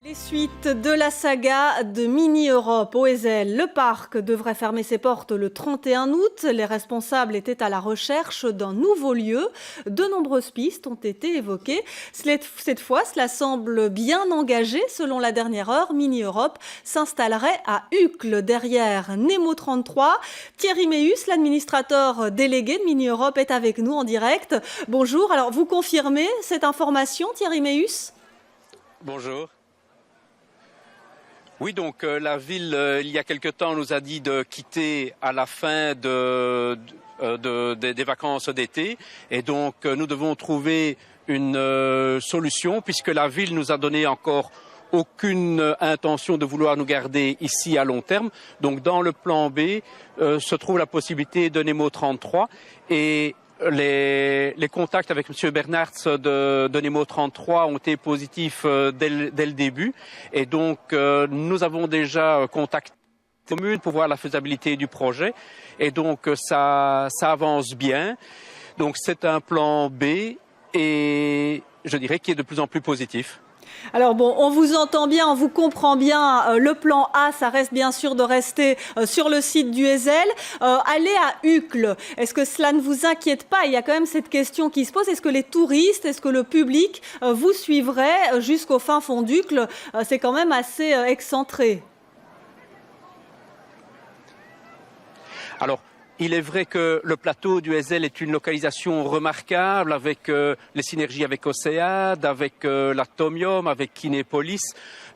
Les suites de la saga de Mini-Europe au Ezel. Le parc devrait fermer ses portes le 31 août. Les responsables étaient à la recherche d'un nouveau lieu. De nombreuses pistes ont été évoquées. Cette fois, cela semble bien engagé. Selon la dernière heure, Mini-Europe s'installerait à Uccle, derrière Nemo 33. Thierry Méhus, l'administrateur délégué de Mini-Europe, est avec nous en direct. Bonjour. Alors, vous confirmez cette information, Thierry Méhus ? Bonjour. Oui, donc la ville, il y a quelque temps, nous a dit de quitter à la fin des vacances d'été. Et donc, nous devons trouver une solution, puisque la ville nous a donné encore aucune intention de vouloir nous garder ici à long terme. Donc, dans le plan B, se trouve la possibilité de Nemo 33. Et les contacts avec M. Bernards de Nemo 33 ont été positifs dès le début. Et donc, nous avons déjà contacté la commune pour voir la faisabilité du projet. Et donc, ça avance bien. Donc, c'est un plan B et je dirais qu'il est de plus en plus positif. Alors bon, on vous entend bien, on vous comprend bien. Le plan A, ça reste bien sûr de rester sur le site du Ezel. Aller à Uccle, est-ce que cela ne vous inquiète pas? Il y a quand même cette question qui se pose. Est-ce que les touristes, est-ce que le public vous suivrait jusqu'au fin fond d'Uccle? C'est quand même assez excentré. Alors, il est vrai que le plateau du Ezel est une localisation remarquable avec les synergies avec Océade, avec l'Atomium, avec Kinépolis.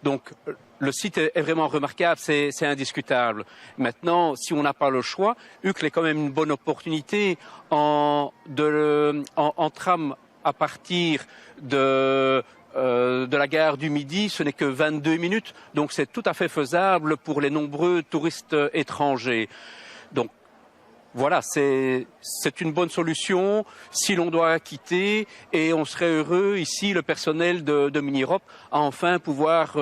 Donc le site est vraiment remarquable, c'est indiscutable. Maintenant, si on n'a pas le choix, Uccle est quand même une bonne opportunité en tram à partir de la gare du Midi, ce n'est que 22 minutes, donc c'est tout à fait faisable pour les nombreux touristes étrangers. Donc voilà, c'est une bonne solution si l'on doit quitter et on serait heureux ici, le personnel de Mini-Europe, à enfin pouvoir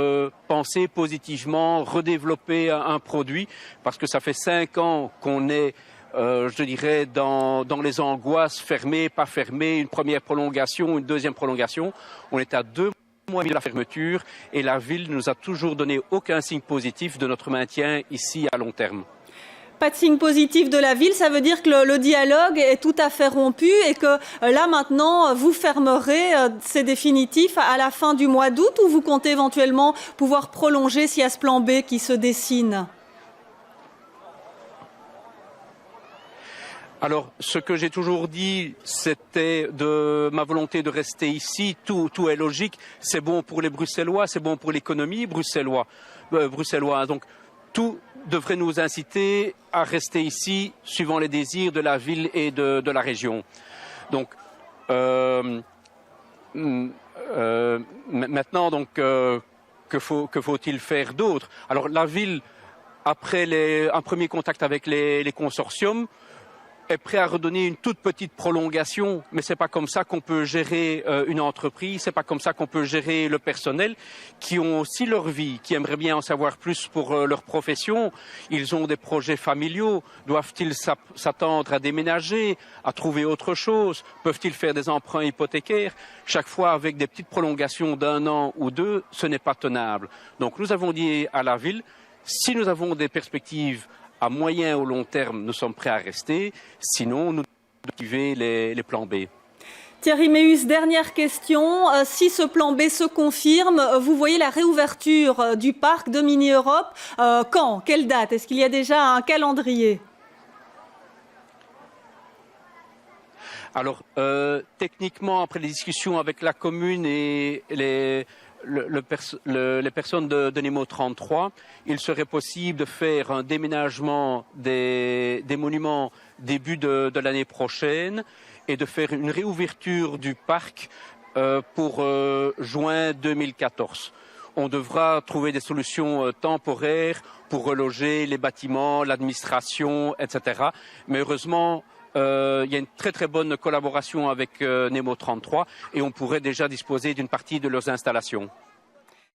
penser positivement, redévelopper un produit parce que ça fait 5 ans qu'on est, je dirais, dans les angoisses, fermé, pas fermé, une première prolongation, une deuxième prolongation. On est à 2 mois de la fermeture et la ville ne nous a toujours donné aucun signe positif de notre maintien ici à long terme. Pas de signe positif de la ville, ça veut dire que le dialogue est tout à fait rompu et que là maintenant vous fermerez, c'est définitif, à la fin du mois d'août, ou vous comptez éventuellement pouvoir prolonger s'il y a ce plan B qui se dessine? Alors, ce que j'ai toujours dit, c'était de ma volonté de rester ici. Tout est logique. C'est bon pour les Bruxellois, c'est bon pour l'économie bruxelloise. Donc, tout devrait nous inciter à rester ici, suivant les désirs de la ville et de la région. Donc, maintenant, donc, que faut-il faire d'autre? Alors, la ville, après un premier contact avec les consortiums, est prêt à redonner une toute petite prolongation, mais c'est pas comme ça qu'on peut gérer une entreprise, c'est pas comme ça qu'on peut gérer le personnel, qui ont aussi leur vie, qui aimeraient bien en savoir plus pour leur profession. Ils ont des projets familiaux, doivent-ils s'attendre à déménager, à trouver autre chose, peuvent-ils faire des emprunts hypothécaires? Chaque fois avec des petites prolongations d'1 an ou 2, ce n'est pas tenable. Donc nous avons dit à la ville, si nous avons des perspectives à moyen ou long terme, nous sommes prêts à rester. Sinon, nous devons activer les plans B. Thierry Méhus, dernière question. Si ce plan B se confirme, vous voyez la réouverture du parc de Mini-Europe quand? Quelle date? Est-ce qu'il y a déjà un calendrier? Alors, techniquement, après les discussions avec la commune et les personnes de Nemo 33, il serait possible de faire un déménagement des monuments début de l'année prochaine et de faire une réouverture du parc pour juin 2014. On devra trouver des solutions temporaires pour reloger les bâtiments, l'administration, etc. Mais heureusement, il y a une très très bonne collaboration avec Nemo 33 et on pourrait déjà disposer d'une partie de leurs installations.